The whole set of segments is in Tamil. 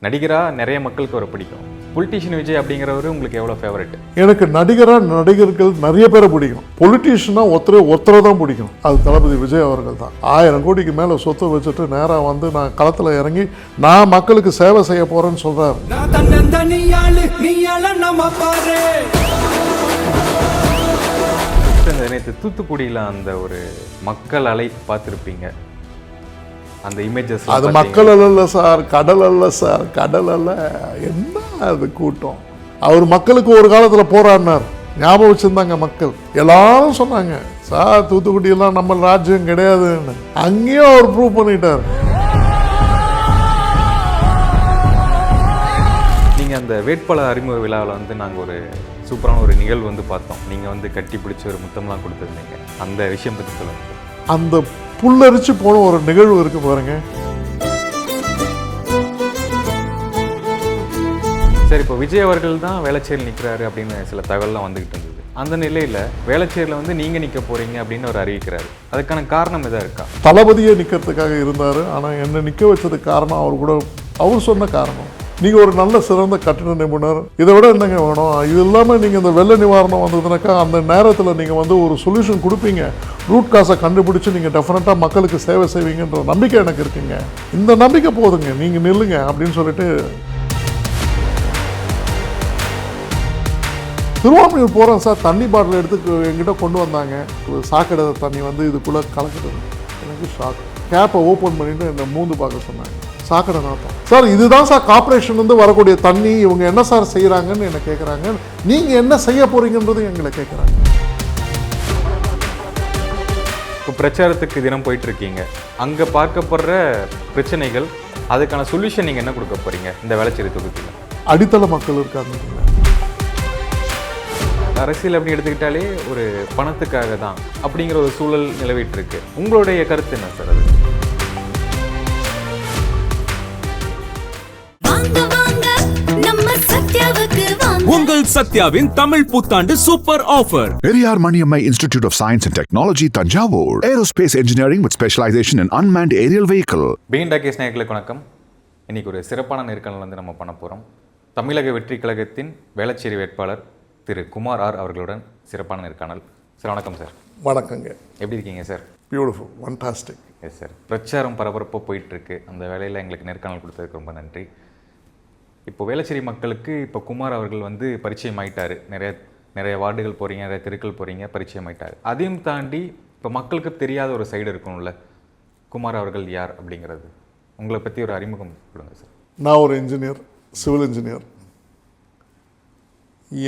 நடிகராக நிறைய மக்களுக்கு ஒரு பிடிக்கும். பொலிட்டீஷியன் விஜய் அப்படிங்கிறவரு உங்களுக்கு எவ்வளோ ஃபேவரட்? எனக்கு நடிகர்கள் நிறைய பேரை பிடிக்கும். பொலிட்டீஷியனாக ஒருத்தரை தான் பிடிக்கும். அது தளபதி விஜய் அவர்கள் தான். 1000 கோடிக்கு மேலே சொத்து வச்சுட்டு நேராக வந்து நான் களத்தில் இறங்கி நான் மக்களுக்கு சேவை செய்ய போகிறேன்னு சொல்கிறார். நேற்று தூத்துக்குடியில் அந்த ஒரு மக்கள் அலை பார்த்துருப்பீங்க. அந்த இமேஜஸ் அது மக்கள் அல்ல சார், கடல் அல்ல சார், கடல் அல்ல. என்ன அது கூட்டம். அவர் மக்களுக்கு ஒரு காலத்தில் போராடினார், ஞாபகம் வச்சுருந்தாங்க மக்கள். எல்லாரும் சொன்னாங்க சார் தூத்துக்குடியெல்லாம் நம்ம ராஜ்யம் கிடையாதுன்னு. அங்கேயும் அவர் ப்ரூவ் பண்ணிட்டார். நீங்கள் அந்த வேட்பாளர் அறிமுக விழாவில் வந்து நாங்கள் ஒரு சூப்பரான ஒரு நிகழ்வு வந்து பார்த்தோம். நீங்கள் வந்து கட்டி பிடிச்சி ஒரு முத்தம்லாம் கொடுத்துருந்தீங்க. அந்த விஷயம் பற்றி சொல்லுங்கள். அந்த புல்லரிச்சு போன ஒரு நிகழ்வு இருக்கு பாருங்க. சரி, இப்போ விஜய் அவர்கள் தான் வேளச்சேரியில் நிற்கிறாரு அப்படின்னு சில தகவல்லாம் வந்துகிட்டு இருந்தது. அந்த நிலையில் வேளச்சேரியில் வந்து நீங்கள் நிற்க போறீங்க அப்படின்னு அவர் அறிவிக்கிறாரு. அதுக்கான காரணம் எதாவது இருக்கா? தளபதியே நிற்கிறதுக்காக இருந்தார். ஆனால் என்னை நிற்க வச்சதுக்கு காரணம் அவர் சொன்ன காரணம், நீங்கள் ஒரு நல்ல சிறந்த கட்டிட நிபுணர், இதை விட என்னங்க வேணும்? இது இல்லாமல் நீங்கள் இந்த வெள்ள நிவாரணம் வந்ததுனாக்கா அந்த நேரத்தில் நீங்கள் வந்து ஒரு சொல்யூஷன் கொடுப்பீங்க, ரூட் காசை கண்டுபிடிச்சி நீங்கள் டெஃபினட்டாக மக்களுக்கு சேவை செய்வீங்கன்ற நம்பிக்கை எனக்கு இருக்குங்க. இந்த நம்பிக்கை போதுங்க, நீங்கள் நில்லுங்க அப்படின்னு சொல்லிட்டு திருவான்மையூர் போகிறேன் சார். தண்ணி பாட்டில் எடுத்து எங்கிட்ட கொண்டு வந்தாங்க. சாக்கடை தண்ணி வந்து இதுக்குள்ளே கலக்குது. எனக்கு ஷாக். கேப்பை ஓப்பன் பண்ணிவிட்டு என்னை மூந்து பார்க்க சொன்னாங்க. சாக்கடை நாட்டம் சார். இதுதான் சார் கார்பரேஷன் வந்து வரக்கூடிய தண்ணி. இவங்க என்ன சார் செய்கிறாங்கன்னு என்ன கேட்குறாங்க. நீங்கள் என்ன செய்ய போகிறீங்கன்றது எங்களை கேட்குறாங்க. இப்போ பிரச்சாரத்துக்கு தினம் போயிட்டு இருக்கீங்க. அங்கே பார்க்கப்படுற பிரச்சனைகள், அதுக்கான சொல்யூஷன் நீங்கள் என்ன கொடுக்க போகிறீங்க இந்த வேளச்சேரி தொகுதியில்? அடித்தள மக்கள் இருக்காங்க. அரசியல் அப்படி எடுத்துக்கிட்டாலே ஒரு பணத்துக்காக தான் அப்படிங்கிற ஒரு சூழல் நிலவிட்டு இருக்கு. உங்களுடைய கருத்து என்ன சார்? அது உங்கள் சத்யாவின் தமிழ் புத்தாண்டு super offer. Periyar Maniammai institute of science and technology, Thanjavur. Aerospace engineering with specialisation in unmanned aerial vehicle. Begin talkies நேயர்களுக்கு வணக்கம். இன்னைக்கு ஒரு சிறப்பான நேர்காணல் வந்து நம்ம பண்ண போகிறோம். தமிழக வெற்றி கழகத்தின் வேளச்சேரி வேட்பாளர் திரு குமார் ஆர் அவர்களுடன் சிறப்பான நேர்காணல். சார் வணக்கம் சார். வணக்கங்க. எப்படி இருக்கீங்க sir? Beautiful, fantastic. Yes sir. பிரச்சாரம் பரபரப்பாக போயிட்டுருக்கு. அந்த வேலையில் எங்களுக்கு நேர்காணல் கொடுத்ததுக்கு ரொம்ப நன்றி. இப்போ வேளச்சேரி மக்களுக்கு இப்போ குமார் அவர்கள் வந்து பரிச்சயம் ஆயிட்டார். நிறைய வார்டுகள் போகிறீங்க, நிறைய தெருக்கள் போகிறீங்க, பரிச்சயம் ஆயிட்டார். அதையும் தாண்டி இப்போ மக்களுக்கு தெரியாத ஒரு சைடு இருக்கணும்ல, குமார் அவர்கள் யார் அப்படிங்கிறது உங்களை பற்றி ஒரு அறிமுகம் கொடுங்க சார். நான் ஒரு இன்ஜினியர், சிவில் இன்ஜினியர்.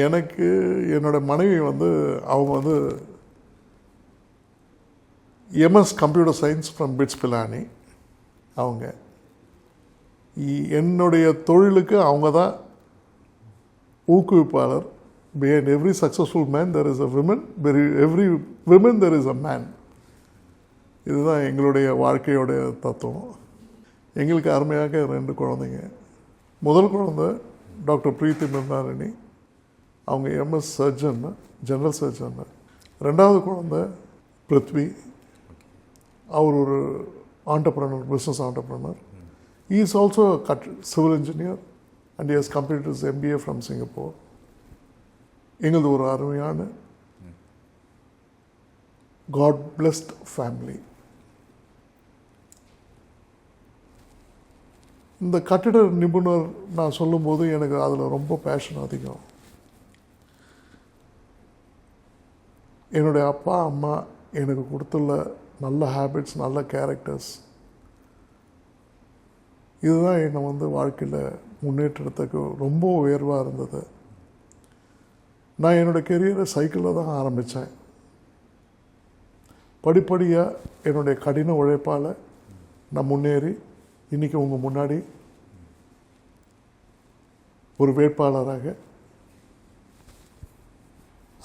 எனக்கு என்னோட மனைவி வந்து அவங்க வந்து MS computer science from BITS Pilani. அவங்க என்னுடைய தொழிலுக்கு அவங்க தான் ஊக்குவிப்பாளர். Behind every successful man there is a woman, every woman there is a man. இதுதான் எங்களுடைய வாழ்க்கையோடைய தத்துவம். எங்களுக்கு அருமையாக 2 குழந்தைங்க. முதல் குழந்தை டாக்டர் பிரீத்தி மிர்னாரணி, அவங்க எம்எஸ் சர்ஜன், ஜெனரல் சர்ஜன். 2வது குழந்தை பிருத்வி, அவர் ஒரு entrepreneur, business entrepreneur. He is also a civil engineer and he has completed his MBA from Singapore. எங்களது ஒரு அருமையான God blessed family. இந்த கட்டிட நிபுணர் நான் சொல்லும்போது எனக்கு அதில் ரொம்ப பேஷன் அதிகம். என்னுடைய அப்பா அம்மா எனக்கு கொடுத்துள்ள நல்ல ஹேபிட்ஸ், நல்ல கேரக்டர்ஸ், இதுதான் என்னை வந்து வாழ்க்கையில் முன்னேற்றத்துக்கு ரொம்ப உயர்வாக இருந்தது. நான் என்னோடய கெரியரை சைக்கிளில் தான் ஆரம்பித்தேன். படிப்படியாக என்னுடைய கடின உழைப்பால் நான் முன்னேறி இன்றைக்கி உங்கள் முன்னாடி ஒரு வேட்பாளராக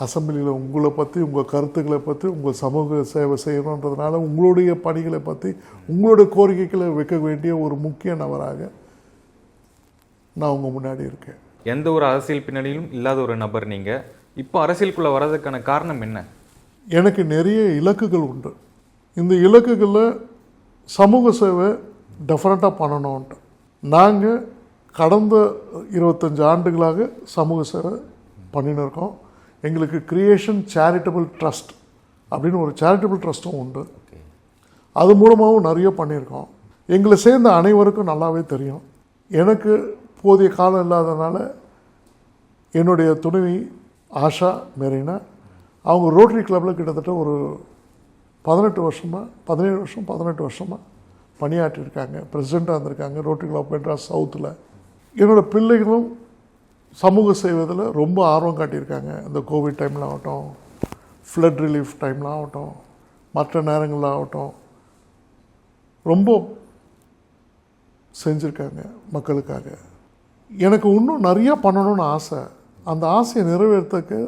அசம்பிளியில் உங்களை பற்றி, உங்கள் கருத்துக்களை பற்றி, உங்கள் சமூக சேவை செய்யணுன்றதுனால உங்களுடைய பணிகளை பற்றி, உங்களுடைய கோரிக்கைகளை வைக்க வேண்டிய ஒரு முக்கிய நபராக நான் உங்கள் முன்னாடி இருக்கேன். எந்த ஒரு அரசியல் பின்னணியிலும் இல்லாத ஒரு நபர் நீங்கள். இப்போ அரசியலுக்குள்ளே வர்றதுக்கான காரணம் என்ன? எனக்கு நிறைய இலக்குகள் உண்டு. இந்த இலக்குகளில் சமூக சேவை டெஃபினட்டாக பண்ணணுன்ட்டு. நாங்கள் கடந்த 25 ஆண்டுகளாக சமூக சேவை பண்ணின்னு இருக்கோம். எங்களுக்கு கிரியேஷன் சேரிட்டபிள் ட்ரஸ்ட் அப்படின்னு ஒரு சேரிட்டபிள் ட்ரஸ்ட்டும் உண்டு. அது மூலமாகவும் நிறைய பண்ணியிருக்கோம். எங்களை சேர்ந்த அனைவருக்கும் நல்லாவே தெரியும். எனக்கு போதிய காலம் இல்லாதனால என்னுடைய துணைவி ஆஷா மெரினா அவங்க ரோட்டரி கிளப்பில் கிட்டத்தட்ட ஒரு 17 வருஷமாக பணியாற்றியிருக்காங்க. பிரசிடெண்ட்டாக இருந்திருக்காங்க ரோட்டரி கிளப் மெட்ராஸ் சவுத்தில். என்னோடய பிள்ளைகளும் சமூக செய்வதில் ரொம்ப ஆர்வம் காட்டியிருக்காங்க. இந்த கோவிட் டைமில் ஆகட்டும், ஃப்ளட் ரிலீஃப் டைமில் ஆகட்டும், மற்ற நேரங்களில் ஆகட்டும் ரொம்ப செஞ்சுருக்காங்க மக்களுக்காக. எனக்கு இன்னும் நிறையா பண்ணணும்னு ஆசை. அந்த ஆசையை நிறைவேறத்துக்கு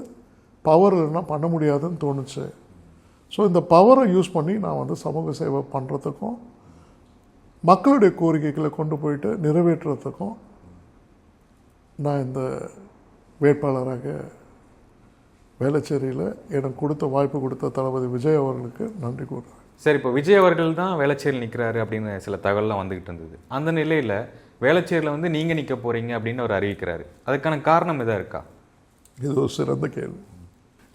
பவர் இல்லைன்னா பண்ண முடியாதுன்னு தோணுச்சு. ஸோ இந்த பவரை யூஸ் பண்ணி நான் வந்து சமூக சேவை பண்ணுறதுக்கும் மக்களுடைய கோரிக்கைகளை கொண்டு போயிட்டு நிறைவேற்றுறதுக்கும் நான் இந்த வேட்பாளராக வேளச்சேரியில் எனக்கு வாய்ப்பு கொடுத்த தளபதி விஜய் அவர்களுக்கு நன்றி கூறுறேன். சரி, இப்போ விஜய் அவர்கள் தான் வேளச்சேரியில் நிற்கிறாரு அப்படின்னு சில தகவல்லாம் வந்துக்கிட்டு இருந்தது. அந்த நிலையில் வேளச்சேரியில் வந்து நீங்கள் நிற்க போகிறீங்க அப்படின்னு அவர் அறிவிக்கிறாரு. அதுக்கான காரணம் எதாக இருக்கா? இது ஒரு சிறந்த கேள்வி.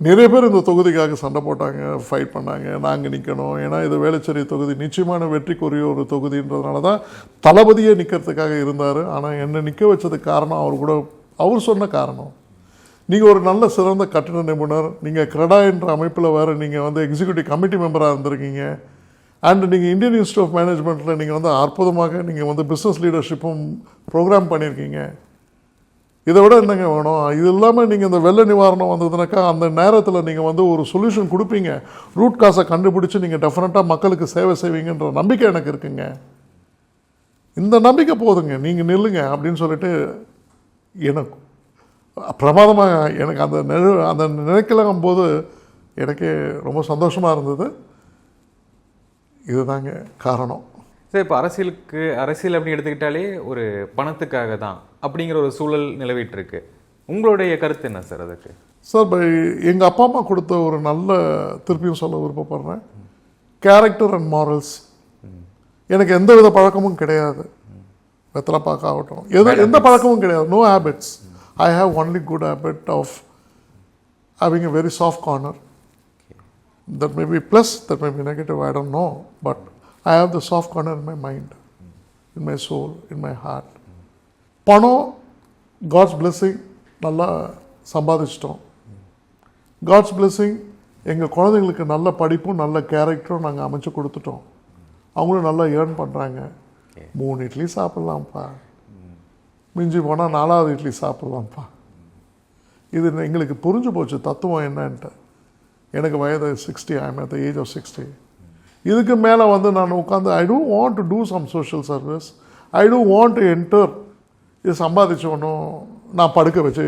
நிறைய பேர் இந்த தொகுதிக்காக சண்டை போட்டாங்க, ஃபைட் பண்ணாங்க, நாங்கள் நிற்கணும். ஏன்னா இது வேளச்சேரி தொகுதி நிச்சயமான வெற்றிக்குரிய ஒரு தொகுதின்றதுனால தான் தளபதியே நிற்கிறதுக்காக இருந்தார். ஆனால் என்னை நிற்க வச்சதுக்கு காரணம் அவர் சொன்ன காரணம், நீங்கள் ஒரு நல்ல சிறந்த கட்டிட நிபுணர், நீங்கள் கிரெடா என்ற அமைப்பில் வேறு நீங்கள் வந்து எக்ஸிக்யூட்டிவ் கமிட்டி மெம்பராக இருந்திருக்கீங்க, அண்ட் நீங்கள் இந்தியன் இன்ஸ்டியூட் ஆஃப் மேனேஜ்மெண்ட்டில் நீங்கள் வந்து அற்புதமாக நீங்கள் வந்து பிஸ்னஸ் லீடர்ஷிப்பும் ப்ரோக்ராம் பண்ணியிருக்கீங்க. இதை விட என்னங்க வேணும்? இது இல்லாமல் நீங்கள் இந்த வெள்ள நிவாரணம் வந்ததுனாக்கா அந்த நேரத்தில் நீங்கள் வந்து ஒரு சொல்யூஷன் கொடுப்பீங்க, ரூட் காசை கண்டுபிடிச்சி நீங்கள் டெஃபினட்டாக மக்களுக்கு சேவை செய்வீங்கன்ற நம்பிக்கை எனக்கு இருக்குங்க. இந்த நம்பிக்கை போதுங்க, நீங்கள் நில்லுங்க அப்படின்னு சொல்லிட்டு எனக்கு பிரமாதமாக எனக்கு அந்த நினைக்கலாம் போது எனக்கு ரொம்ப சந்தோஷமாக இருந்தது. இதுதாங்க காரணம். சரி, இப்போ அரசியல் அப்படின்னு எடுத்துக்கிட்டாலே ஒரு பணத்துக்காக தான் அப்படிங்கிற ஒரு சூழல் நிலவிட்டு இருக்கு. உங்களுடைய கருத்து என்ன சார் அதுக்கு? சார், எங்கள் அப்பா அம்மா கொடுத்த ஒரு நல்ல திருப்பியும் சொல்ல விருப்பப்படுறேன். Character and morals. எனக்கு எந்த வித பழக்கமும் கிடையாது. வெத்தலை பார்க்காகட்டும் எந்த பழக்கமும் கிடையாது. No habits. I have only good habit of having a very soft corner. That may be plus, that may be negative, I don't know. But I have the soft corner in my mind, in my soul, in my heart. பணம், God's blessing, நல்லா சம்பாதிச்சிட்டோம். God's blessing, எங்கள் குழந்தைங்களுக்கு நல்ல படிப்பும் நல்ல கேரக்டரும் நாங்கள் அமைச்சு கொடுத்துட்டோம். அவங்களும் நல்லா ஏர்ன் பண்ணுறாங்க. 3 இட்லி சாப்பிட்லாம்ப்பா, மிஞ்சி போனால் 4வது இட்லி சாப்பிட்லாம்ப்பா. இது எங்களுக்கு புரிஞ்சு போச்சு தத்துவம் என்னன்ட்டு. எனக்கு வயது 60, I am at the age of 60. இதுக்கு மேலே வந்து நான் உட்காந்து I don't want to do some social service, I don't want to enter. இது சம்பாதிச்சோன்னும் நான் படுக்க வச்சு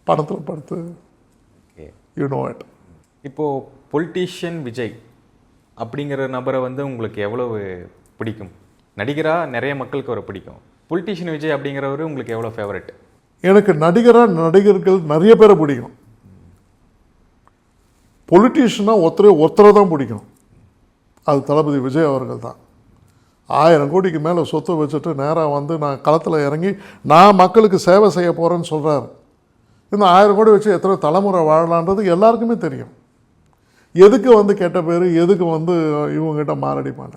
பணத்தில் படுத்து யூ நோ இட். இப்போது பொலிட்டீஷியன் விஜய் அப்படிங்கிற நபரை வந்து உங்களுக்கு எவ்வளவு பிடிக்கும்? நடிகராக நிறைய மக்களுக்கு அவரை பிடிக்கும். பொலிட்டீஷியன் விஜய் அப்படிங்கிறவர் உங்களுக்கு எவ்வளோ ஃபேவரட்? எனக்கு நடிகர்கள் நிறைய பேரை பிடிக்கும். பொலிட்டீஷியனாக ஒருத்தரை தான் பிடிக்கும். அது தளபதி விஜய் அவர்கள் தான். 1000 கோடிக்கு மேலே சொத்தை வச்சுட்டு நேராக வந்து நான் களத்தில் இறங்கி நான் மக்களுக்கு சேவை செய்ய போகிறேன்னு சொல்கிறார். இந்த 1000 கோடி வச்சு எத்தனை தலைமுறை வாழலான்றது எல்லாருக்குமே தெரியும். எதுக்கு வந்து கெட்ட பேர், எதுக்கு வந்து இவங்ககிட்ட மாரடிப்பான.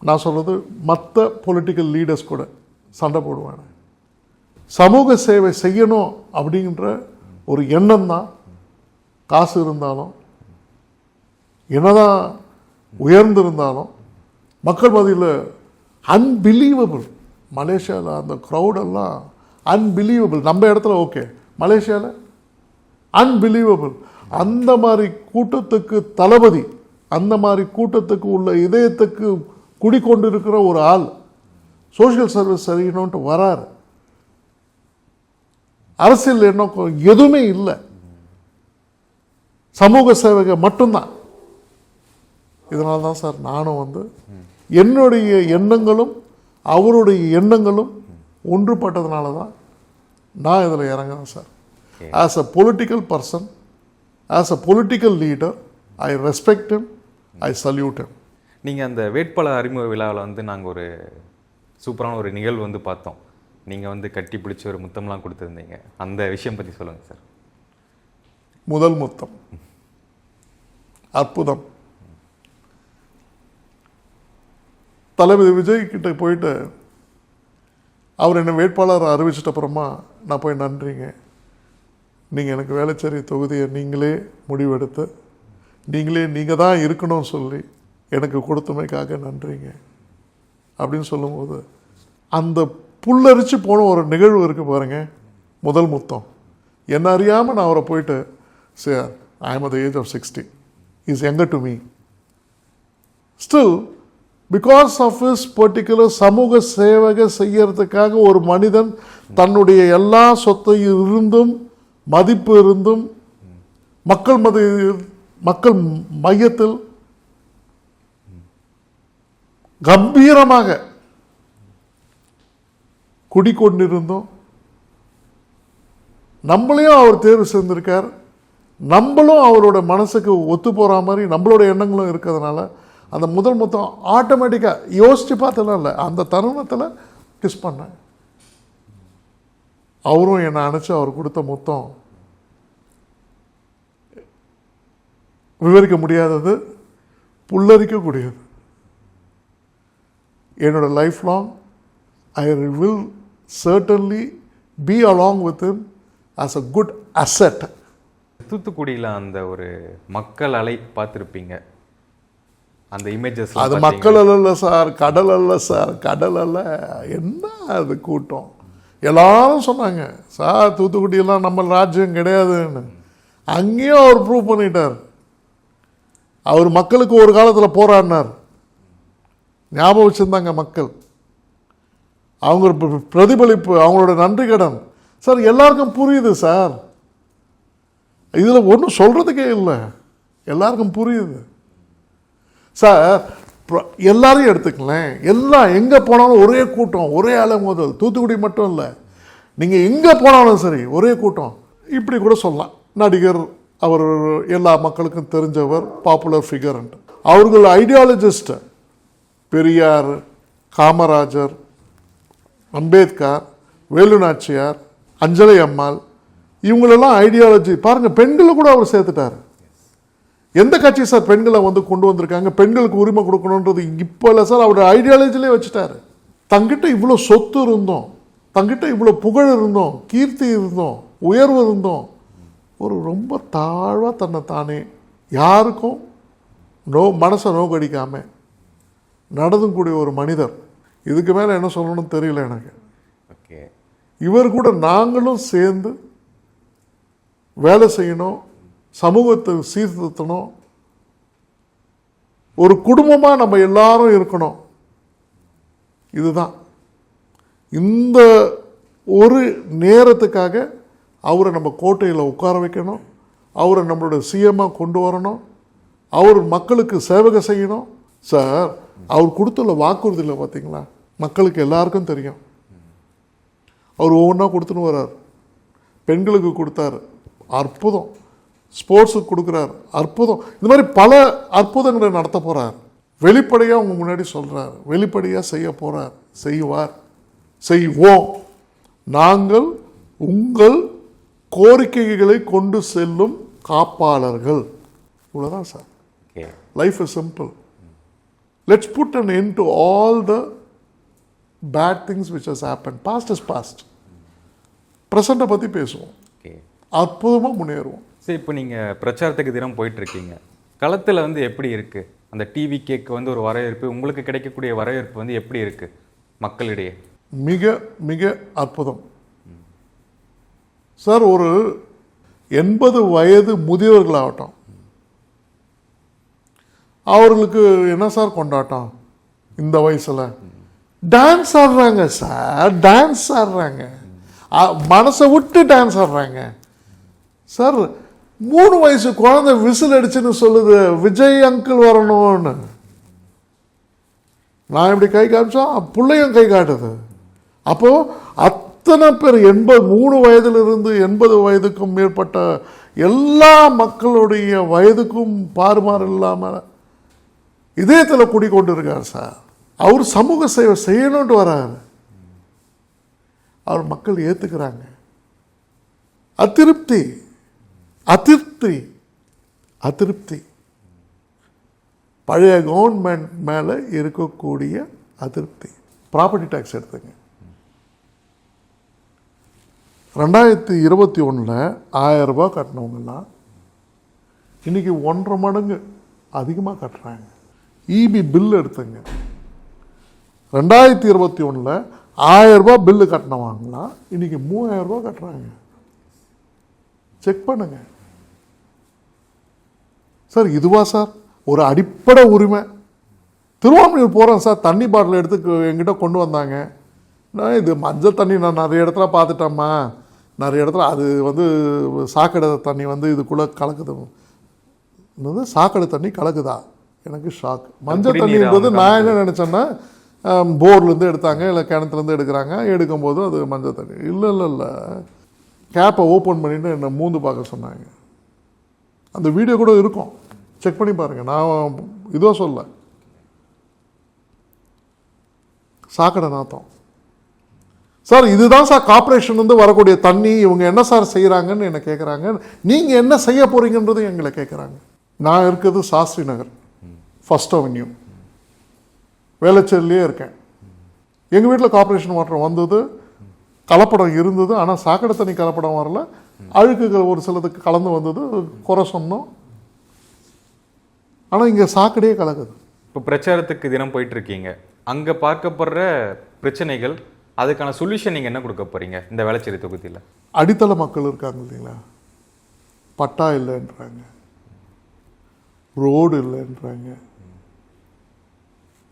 நான் சொல்கிறது மற்ற பொலிட்டிக்கல் லீடர்ஸ் கூட சண்டை போடுவாங்க. சமூக சேவை செய்யணும் அப்படின்ற ஒரு எண்ணம் தான் காசு இருந்தாலும் என்னதான் உயர்ந்திருந்தாலும் மக்கள் மத்தியில் அன்பிலீவபிள். மலேசியாவில் அந்த க்ரௌடெல்லாம் அன்பிலீவபிள். நம்ம இடத்துல ஓகே, மலேசியாவில் அன்பிலீவபிள். அந்த மாதிரி கூட்டத்துக்கு தளபதி, அந்த மாதிரி கூட்டத்துக்கு உள்ள இதயத்துக்கு குடிக்கொண்டு இருக்கிற ஒரு ஆள் சோஷியல் சர்வீஸ் செய்யணும்ட்டு வராரு. அரசியல் எண்ணம் எதுவுமே இல்லை, சமூக சேவை மட்டும்தான். இதனால தான் சார் நானும் வந்து என்னுடைய எண்ணங்களும் அவருடைய எண்ணங்களும் ஒன்றுபட்டதுனால தான் நான் இதில் இறங்குறேன் sir. As a political person, as a political leader, I respect him, I salute him. நீங்கள் அந்த வேட்பாளர் அறிமுக விழாவில் வந்து நாங்கள் ஒரு சூப்பரான ஒரு நிகழ்வு வந்து பார்த்தோம். நீங்கள் வந்து கட்டி பிடிச்சி ஒரு முத்தம்லாம் கொடுத்துருந்தீங்க, அந்த விஷயம் பற்றி சொல்லுங்கள் சார். முதல் முத்தம் அற்புதம். தளபதி விஜய் கிட்ட போயிட்டு அவர் என்னை வேட்பாளர் அறிவிச்சிட்ட அப்புறமா நான் போய் நன்றிங்க, நீங்கள் எனக்கு வேளச்சேரி தொகுதியை நீங்களே முடிவெடுத்து நீங்கள் தான் இருக்கணும்னு சொல்லி எனக்கு கொடுத்தமைக்காக நன்றிங்க அப்படின்னு சொல்லும்போது அந்த புல்லரிச்சு போன ஒரு நிகழ்வு இருக்குது பாருங்க, முதல் முத்தம். என்ன அறியாமல் நான் அவரை போயிட்டு sir, I am at the age of 60, is younger to me still, because of his particular சமூக சேவகை செய்யறதுக்காக ஒரு மனிதன் தன்னுடைய எல்லா சொத்தையும் இருந்தும் மதிப்பு இருந்தும் மக்கள் மையத்தில் கம்பீரமாக குடிக்கொண்டிருந்தோம். நம்மளையும் அவர் தேர்வு செய்திருக்கார், நம்மளும் அவரோட மனசுக்கு ஒத்து போகிற மாதிரி நம்மளோட எண்ணங்களும் இருக்கிறதுனால அந்த முதல் முத்தம் ஆட்டோமேட்டிக்காக யோசித்து பார்த்தலாம் இல்லை, அந்த தருணத்தில் கிஸ் பண்ணேன். அவரும் என்னை அணைச்சி அவர் கொடுத்த முத்தம் விவரிக்க முடியாதது, புல்லரிக்கக்கூடியது. என்னோட lifelong I will certainly be along with him as a good asset. தூத்துக்குடியில் அந்த ஒரு மக்கள் அலை பார்த்துருப்பீங்க, அந்த இமேஜஸ். அது மக்கள் அல்ல சார், கடல் அல்ல சார், கடல் அல்ல. என்ன அது கூட்டம், எல்லாரும் சொன்னாங்க சார் தூத்துக்குடியெல்லாம் நம்ம ராஜ்யம் கிடையாதுன்னு. அங்கேயும் அவர் ப்ரூவ் பண்ணிட்டார். அவர் மக்களுக்கு ஒரு காலத்தில் போராடினார், ஞாபகம் வச்சுருந்தாங்க மக்கள். அவங்க பிரதிபலிப்பு, அவங்களோட நன்றி கடன் சார் எல்லாருக்கும் புரியுது சார். இதில் ஒன்றும் சொல்கிறதுக்கே இல்லை, எல்லாருக்கும் புரியுது சார். எல்லாரையும் எடுத்துக்கலேன், எல்லாம் எங்கே போனாலும் ஒரே கூட்டம், ஒரே அலை மோதல். தூத்துக்குடி மட்டும் இல்லை, நீங்கள் எங்கே போனாலும் சரி ஒரே கூட்டம். இப்படி கூட சொல்லலாம், நடிகர் அவர் எல்லா மக்களுக்கும் தெரிஞ்சவர், பாப்புலர் ஃபிகர்ன்ட்டு. அவர்கள் ஐடியாலஜிஸ்ட் பெரியார், காமராஜர், அம்பேத்கர், வேலு நாச்சியார், அஞ்சலை அம்மாள், இவங்களெல்லாம் ஐடியாலஜி பாருங்கள். பெண்களை கூட அவர் சேர்த்துட்டார். எந்த கட்சி சார் பெண்களை வந்து கொண்டு வந்திருக்காங்க, பெண்களுக்கு உரிமை கொடுக்கணுன்றது இப்போ இல்லை சார், அவருடைய ஐடியாலஜிலே வச்சுட்டாரு. தங்கிட்ட இவ்வளோ சொத்து இருந்தோம், தங்கிட்ட இவ்வளோ புகழ் இருந்தோம், கீர்த்தி இருந்தோம், உயர்வு இருந்தோம், ஒரு ரொம்ப தாழ்வாக தன்னை தானே யாருக்கும் மனசை நோக்கடிக்காமல் நடந்தும் கூடிய ஒரு மனிதர். இதுக்கு மேலே என்ன சொல்லணும்னு தெரியல எனக்கு. ஓகே, இவர் கூட நாங்களும் சேர்ந்து வேலை செய்யணும், சமூகத்தை சீர்திருத்தணும், ஒரு குடும்பமாக நம்ம எல்லாரும் இருக்கணும். இதுதான் இந்த ஒரு நேரத்துக்காக அவரை நம்ம கோட்டையில் உட்கார வைக்கணும், அவரை நம்மளோட சிஎம்மாக கொண்டு வரணும், அவர் மக்களுக்கு சேவகை செய்யணும். சார் அவர் கொடுத்துள்ள வாக்குறுதியில் பார்த்தீங்களா, மக்களுக்கு எல்லாருக்கும் தெரியும். அவர் ஒவ்வொன்றா கொடுத்துன்னு வர்றார். பெண்களுக்கு கொடுத்தாரு, அற்புதம். ஸ்போர்ட்ஸுக்கு கொடுக்குறார், அற்புதம். இந்த மாதிரி பல அற்புதங்களை நடத்த போகிறார். வெளிப்படையாக அவங்க முன்னாடி சொல்கிறார், வெளிப்படையாக செய்ய போகிறார், செய்வார், செய்வோம். நாங்கள் உங்கள் கோரிக்கைகளை கொண்டு செல்லும் காப்பாளர்கள். இவ்வளோதான் sir. Life is simple. Let's put an end to all the bad things which has happen. Past is past. ப்ரெசண்ட்டை பற்றி பேசுவோம், அற்புதமாக முன்னேறுவோம். சரி, இப்போ நீங்கள் பிரச்சாரத்துக்கு தினம் போயிட்டுருக்கீங்க, களத்தில் வந்து எப்படி இருக்குது அந்த டிவி கேக்கு வந்து ஒரு வரவேற்பு, உங்களுக்கு கிடைக்கக்கூடிய வரவேற்பு வந்து எப்படி இருக்குது மக்களிடையே? மிக மிக அற்புதம் சார். ஒரு 80 வயது முதியவர்களாகட்டும், அவர்களுக்கு என்ன சார் கொண்டாட்டம் இந்த வயசில்? டான்ஸ் ஆடுறாங்க சார், டான்ஸ் ஆடுறாங்க, மனசை விட்டு டான்ஸ் ஆடுறாங்க சார். 3 வயசு குழந்தை விசில் அடிச்சுன்னு சொல்லுது விஜய் அங்கிள் வரணும்னு. நான் இப்படி கை காமிச்சா பிள்ளையும் கை காட்டுது. அப்போ அத்தனை பேர் 3 வயதிலிருந்து 80 வயதுக்கும் மேற்பட்ட எல்லா மக்களுடைய வயதுக்கும் பாறுமாறு இல்லாமல் இதயத்தில் குடிக்கொண்டு இருக்கார் சார். அவர் சமூக சேவை செய்யணும்ட்டு வர்றாரு. அவர் மக்கள் ஏற்றுக்கிறாங்க. அதிருப்தி அதிருப்தி அதிருப்தி பழைய கவர்மெண்ட் மேலே இருக்கக்கூடிய அதிருப்தி. ப்ராப்பர்ட்டி டேக்ஸ் எடுத்துங்க. 2021 1000 ரூபாய் கட்டினவங்கலாம் இன்னைக்கு 1.5 மடங்கு அதிகமாக கட்டுறாங்க. இபி பில் எடுத்துங்க. 2021 1000 ரூபாய் பில்லு கட்டினவாங்களாம் இன்னைக்கு 3000 ரூபாய் கட்டுறாங்க. செக் பண்ணுங்க சார். இதுவா சார் ஒரு அடிப்படை உரிமை? திருவான்மையூர் போகிறேன் சார், தண்ணி பாட்டில் எடுத்து எங்கிட்ட கொண்டு வந்தாங்க. நான் இது மஞ்சள் தண்ணி நான் நிறைய இடத்துல பார்த்துட்டேம்மா, நிறைய இடத்துல அது சாக்கடை தண்ணி இதுக்குள்ளே கலக்குது. சாக்கடை தண்ணி கலக்குதா? எனக்கு ஷாக். மஞ்சள் தண்ணின்றது நான் என்ன நினச்சேன்னா போர்லேருந்து எடுத்தாங்க, இல்லை கிணத்துலேருந்து எடுக்கிறாங்க. எடுக்கும்போது அது மஞ்சள் தண்ணி. இல்லை இல்லை இல்லை, கேப்பை ஓப்பன் பண்ணிவிட்டு என்னை மூந்து பார்க்க சொன்னாங்க. அந்த வீடியோ கூட இருக்கும், செக் பண்ணி பாருங்கள். நான் இதோ சொல்ல, சாக்கடை நாத்தம் சார். இதுதான் சார் கார்பரேஷன் வரக்கூடிய தண்ணி. இவங்க என்ன சார் செய்கிறாங்கன்னு என்னை கேட்குறாங்க. நீங்கள் என்ன செய்ய போகிறீங்கன்றது எங்களை கேட்குறாங்க. நான் இருக்கிறது சாஸ்திரி நகர், ஃபர்ஸ்ட் அவென்யூ, வேளச்சேரியிலே இருக்கேன். எங்கள் வீட்டில் கார்பரேஷன் வாட்டர் வந்தது, கலப்படம் இருந்தது. ஆனால் சாக்கடை தண்ணி கலப்படம் வரல. அழுக்குகள் ஒரு சிலதுக்கு கலந்து வந்தது, குறை சொன்னோம். ஆனால் இங்கே சாக்கடையே கலக்குது. இப்போ பிரச்சாரத்துக்கு தினம் போயிட்டு இருக்கீங்க, அங்கே பார்க்கப்படுற பிரச்சனைகள், அதுக்கான சொல்யூஷன் நீங்கள் என்ன கொடுக்க போகிறீங்க இந்த வேளச்சேரி தொகுதியில்? அடித்தள மக்கள் இருக்காங்க இல்லைங்களா, பட்டா இல்லைன்றாங்க, ரோடு இல்லைன்றாங்க,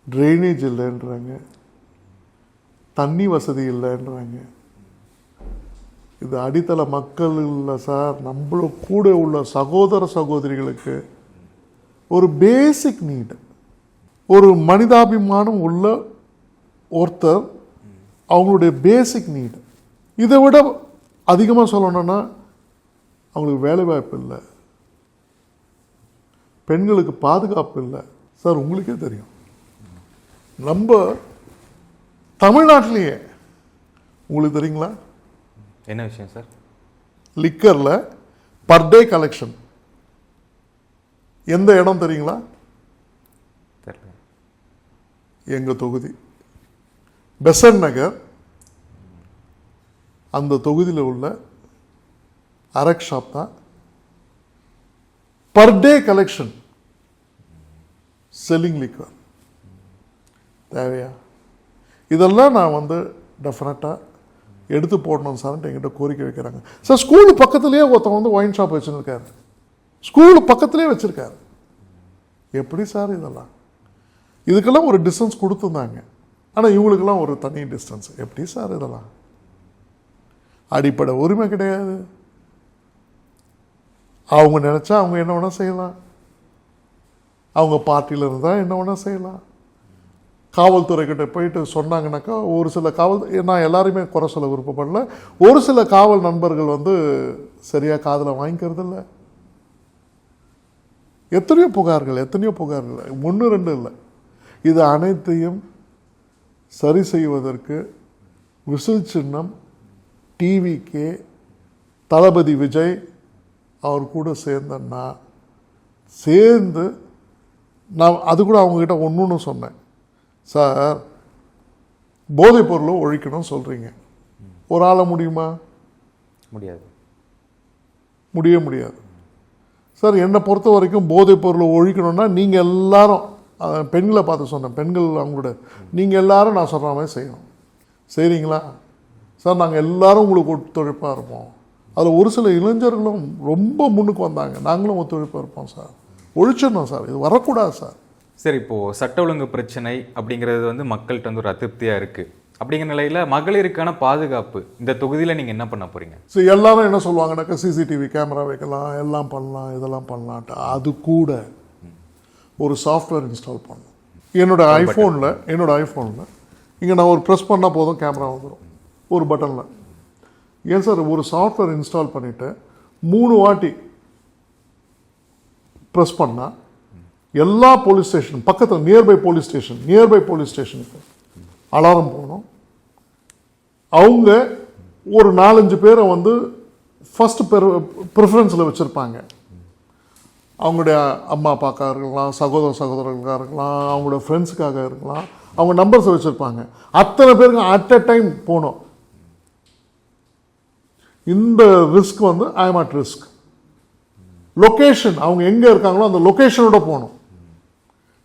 ட்ரைனேஜ் இல்லைன்றாங்க, தண்ணி வசதி இல்லைன்றாங்க. இது அடித்தள மக்கள் இல்லை சார், நம்மள கூட உள்ள சகோதர சகோதரிகளுக்கு ஒரு பேசிக் நீடு, ஒரு மனிதாபிமானம் உள்ள ஒருத்தர், அவங்களுடைய பேசிக் நீடு. இதை விட அதிகமாக சொல்லணும்னா அவங்களுக்கு வேலை வாய்ப்பு இல்லை, பெண்களுக்கு பாதுகாப்பு இல்லை. சார் உங்களுக்கே தெரியும், நம்ம தமிழ்நாட்டிலேயே உங்களுக்கு தெரியுங்களா என்ன விஷயம் சார்? லிக்கரில் பர் டே கலெக்ஷன் எந்த இடம் தெரியுங்களா? தெரியல. எங்கள் தொகுதி பெசன்ட் நகர், அந்த தொகுதியில் உள்ள அரக் ஷாப் தான் per day collection selling liquor. தேவையா? இதெல்லாம் நான் டெஃபினட்டாக எடுத்து போடணும் சார்ன்ட்டு என்கிட்ட கோரிக்கை வைக்கிறாங்க. சார் ஸ்கூலு பக்கத்துலேயே ஒருத்தன் ஒயின் ஷாப் வச்சுருக்காரு, ஸ்கூலு பக்கத்துலேயே வச்சுருக்காரு. எப்படி சார் இதெல்லாம்? இதுக்கெல்லாம் ஒரு டிஸ்டன்ஸ் கொடுத்துருந்தாங்க, ஆனால் இவங்களுக்கெல்லாம் ஒரு தனி டிஸ்டன்ஸ். எப்படி சார் இதெல்லாம்? அடிப்படை உரிமை கிடையாது. அவங்க நினச்சா அவங்க என்ன வேணால் செய்யலாம், அவங்க பார்ட்டியில் இருந்தால் என்ன வேணால் செய்யலாம். காவல்துறைக்கிட்ட போயிட்டு சொன்னாங்கன்னாக்கா, ஒரு சில நான் எல்லாருமே குறை சொல்ல விருப்பப்படல, ஒரு சில காவல் நண்பர்கள் சரியாக காதில் வாங்கிக்கிறதில்ல. எத்தனையோ புகார்கள் 1 2 இல்லை. இது அனைத்தையும் சரி செய்வதற்கு விசில் சின்னம் டிவிக்கே தளபதி விஜய் அவர் கூட சேர்ந்து நான் அது கூட அவங்ககிட்ட ஒன்று சொன்னேன். சார் போதைப் பொருளை ஒழிக்கணும்னு சொல்கிறீங்க, ஒரு ஆள முடியுமா? முடியாது சார். என்னை பொறுத்த வரைக்கும் போதைப் பொருளை ஒழிக்கணும்னா நீங்கள் எல்லாரும், பெண்களை பார்த்து சொன்னேன், பெண்கள் அவங்களோட நீங்கள் எல்லாரும் நான் சொல்கிற மாதிரி செய்யணும். செய்கிறீங்களா சார்? நாங்கள் எல்லாரும் உங்களுக்கு ஒத்துழைப்பாக இருப்போம். அதில் ஒரு சில இளைஞர்களும் ரொம்ப முன்னுக்கு வந்தாங்க, நாங்களும் ஒத்துழைப்பாக இருப்போம் சார். ஒழிச்சிடணும் சார், இது வரக்கூடாது சார். சரி, இப்போது சட்ட ஒழுங்கு பிரச்சனை அப்படிங்கிறது மக்கள்கிட்ட ஒரு அதிருப்தியாக இருக்குது. அப்படிங்கிற நிலையில் மகளிருக்கான பாதுகாப்பு இந்த தொகுதியில் நீங்கள் என்ன பண்ண போகிறீங்க? ஸோ எல்லாரும் என்ன சொல்லுவாங்கன்னாக்கா, சிசிடிவி கேமரா வைக்கலாம், எல்லாம் பண்ணலாம், இதெல்லாம் பண்ணலான்ட்டு. அது கூட ஒரு சாஃப்ட்வேர் இன்ஸ்டால் பண்ணணும். என்னோட ஐஃபோனில் இங்கே நான் ஒரு ப்ரெஸ் பண்ணால் போதும், கேமரா வந்துடும் ஒரு பட்டனில். ஏன் சார், ஒரு சாஃப்ட்வேர் இன்ஸ்டால் பண்ணிவிட்டு 3 வாட்டி ப்ரெஸ் பண்ணால் எல்லா போலீஸ் ஸ்டேஷன் பக்கத்தில் நியர்பை போலீஸ் ஸ்டேஷனுக்கு அலாரம் போகணும். அவங்க ஒரு 4-5 பேரை வந்து ஃபஸ்ட் ப்ரிஃபரன்ஸில் வச்சுருப்பாங்க. அவங்களுடைய அம்மா அப்பாக்காக இருக்கலாம், சகோதரர்களாக இருக்கலாம், அவங்களோட ஃப்ரெண்ட்ஸுக்காக இருக்கலாம், அவங்க நம்பர்ஸை வச்சுருப்பாங்க. அத்தனை பேருக்கு அட் அ டைம் போகணும். இந்த ரிஸ்க் வந்து ஐ எம் அட் ரிஸ்க். லொக்கேஷன், அவங்க எங்கே இருக்காங்களோ அந்த லொக்கேஷனோட போகணும்.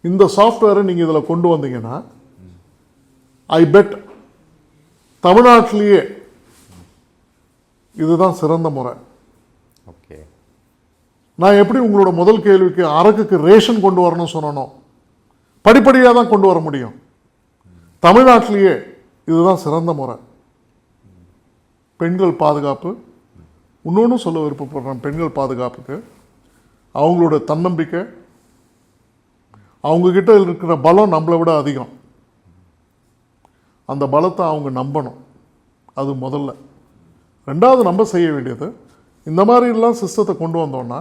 இந்த சாஃப்ட்வேரை நீங்கள் இதில் கொண்டு வந்தீங்கன்னா ஐ பெட் தமிழ்நாட்டிலேயே இதுதான் சிறந்த முறை. ஓகே. நான் எப்படி உங்களோட முதல் கேள்விக்கு அரக்குக்கு ரேஷன் கொண்டு வரணும்னு சொன்னனோ, படிப்படியாக தான் கொண்டு வர முடியும். தமிழ்நாட்டிலேயே இதுதான் சிறந்த முறை. பெண்கள் பாதுகாப்பு, இன்னொன்று சொல்ல விருப்பப்படுறேன். பெண்கள் பாதுகாப்புக்கு அவங்களோட தன்னம்பிக்கை, அவங்கக்கிட்ட இருக்கிற பலம் நம்மளை விட அதிகம். அந்த பலத்தை அவங்க நம்பணும். அது முதல்ல. ரெண்டாவது நம்ம செய்ய வேண்டியது, இந்த மாதிரிலாம் சிஸ்டத்தை கொண்டு வந்தோம்னா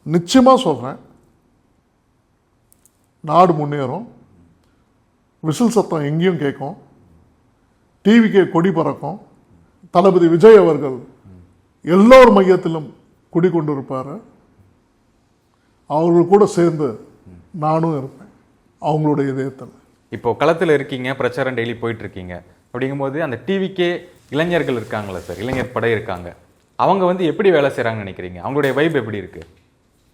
நிச்சயமாக சொல்கிறேன், நாடு முன்னேறும். விசில் சத்தம் எங்கேயும் கேட்கும், டிவிக்கே கொடி பறக்கும். தளபதி விஜய் அவர்கள் எல்லோர் மையத்திலும் குடிக்கொண்டிருப்பார். அவர்கள் கூட சேர்ந்து நானும் இருப்பேன் அவங்களுடைய இதயத்தில். இப்போ களத்தில் இருக்கீங்க, பிரச்சாரம் டெய்லி போயிட்டு இருக்கீங்க. அப்படிங்கும்போது அந்த டிவிக்கே இளைஞர்கள் இருக்காங்களா சார், இளைஞர் படை இருக்காங்க, அவங்க வந்து எப்படி வேலை செய்கிறாங்கன்னு நினைக்கிறீங்க? அவங்களுடைய வைப் எப்படி இருக்கு?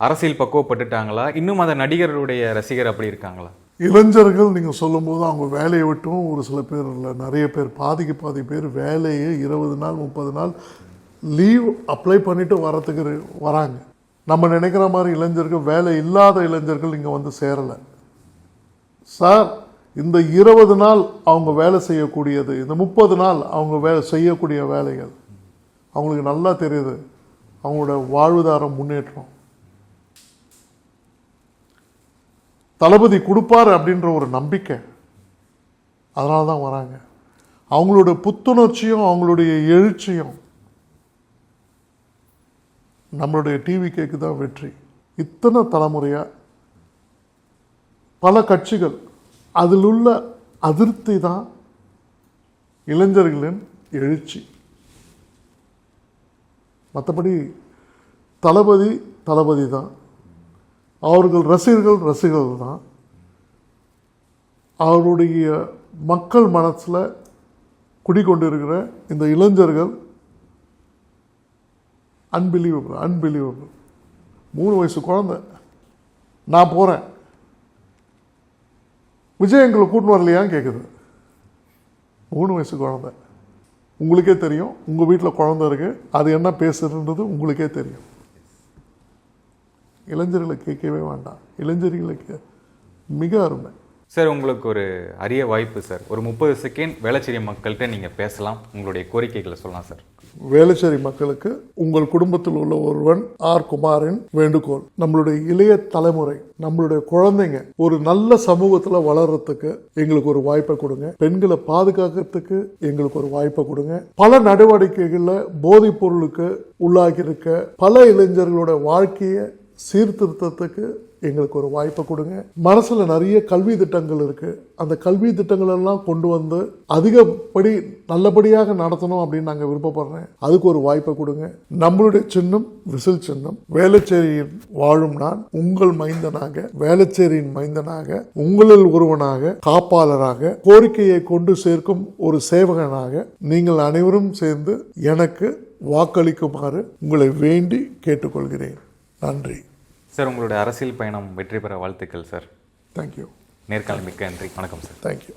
அரசியல் பக்குவப்பட்டுட்டாங்களா? இன்னும் அந்த நடிகர்களுடைய ரசிகர் அப்படி இருக்காங்களா? இளைஞர்கள் நீங்கள் சொல்லும்போது அவங்க வேலையை விட்டும் ஒரு சில பேர் இல்லை, நிறைய பேர், பாதி பேர் வேலையை 20 நாள் 30 நாள் லீவ் அப்ளை பண்ணிட்டு வரத்துக்கு வராங்க. நம்ம நினைக்கிற மாதிரி இளைஞர்கள், வேலை இல்லாத இளைஞர்கள் இங்கே வந்து சேரலை சார். இந்த 20 நாள் அவங்க வேலை செய்யக்கூடியது, இந்த 30 நாள் அவங்க செய்யக்கூடிய வேலைகள் அவங்களுக்கு நல்லா தெரியுது. அவங்களோட வாழ்வாதாரம் முன்னேற்றம் தளபதி கொடுப்பார் அப்படின்ற ஒரு நம்பிக்கை, அதனால தான் வராங்க. அவங்களோட புத்துணர்ச்சியும் அவங்களுடைய எழுச்சியும் நம்மளுடைய டிவி கேக்கு தான் வெற்றி. இத்தனை தலைமுறையாக பல கட்சிகள், அதில் உள்ள அதிருப்தி தான் இளைஞர்களின் எழுச்சி. மற்றபடி தளபதி தான். அவர்கள் ரசிகர்கள் தான். அவருடைய மக்கள் மனசில் குடிக்கொண்டிருக்கிற இந்த இளைஞர்கள் அன்பிலீவபிள். 3 வயசு குழந்தை, நான் போகிறேன், விஜய் எங்களை கூட்டின்னு வரலையான்னு கேட்குது. 3 வயசு குழந்தை. உங்களுக்கே தெரியும், உங்கள் வீட்டில் குழந்தை இருக்குது, அது என்ன பேசுறதுன்றது உங்களுக்கே தெரியும். இளைஞர்களை கேட்கவே வேண்டாம். இளைஞர்களுக்கு மிக அருமை சார். உங்களுக்கு ஒரு அரிய வாய்ப்பு சார். ஒரு 30 செகண்ட் வேளச்சேரி மக்கள்கிட்ட நீங்கள் பேசலாம், உங்களுடைய கோரிக்கைகளை சொல்லலாம் சார். வேளச்சேரி மக்களுக்கு உங்கள் குடும்பத்தில் உள்ள ஒருவன் ஆர் குமாரின் வேண்டுகோள், நம்மளுடைய இளைய தலைமுறை, நம்மளுடைய குழந்தைங்க ஒரு நல்ல சமூகத்தில் வளர்றதுக்கு எங்களுக்கு ஒரு வாய்ப்பை கொடுங்க. பெண்களை பாதுகாக்கிறதுக்கு எங்களுக்கு ஒரு வாய்ப்பை கொடுங்க. பல நடவடிக்கைகளில் போதைப் பொருளுக்கு உள்ளாகி இருக்க பல இளைஞர்களோட வாழ்க்கையை சீர்திருத்தத்துக்கு எங்களுக்கு ஒரு வாய்ப்பை கொடுங்க. மனசுல நிறைய கல்வி திட்டங்கள் இருக்கு, அந்த கல்வி திட்டங்கள் எல்லாம் கொண்டு வந்து அதிகப்படி நல்லபடியாக நடத்தணும் அப்படின்னு நாங்கள் விருப்பப்படுறேன். அதுக்கு ஒரு வாய்ப்பை கொடுங்க. நம்மளுடைய சின்னம் விசில் சின்னம். வேளச்சேரியில் வாழும் நான் உங்கள் மைந்தனாக, வேளச்சேரியின் மைந்தனாக, உங்களில் ஒருவனாக, காப்பாளராக, கோரிக்கையை கொண்டு சேர்க்கும் ஒரு சேவகனாக நீங்கள் அனைவரும் சேர்ந்து எனக்கு வாக்களிக்குமாறு உங்களை வேண்டி கேட்டுக்கொள்கிறேன். நன்றி சார். உங்களுடைய அரசியல் பயணம் வெற்றி பெற வாழ்த்துக்கள் சார். தேங்க்யூ. நேர்காணல் மிக்க நன்றி. வணக்கம் சார். தேங்க்யூ.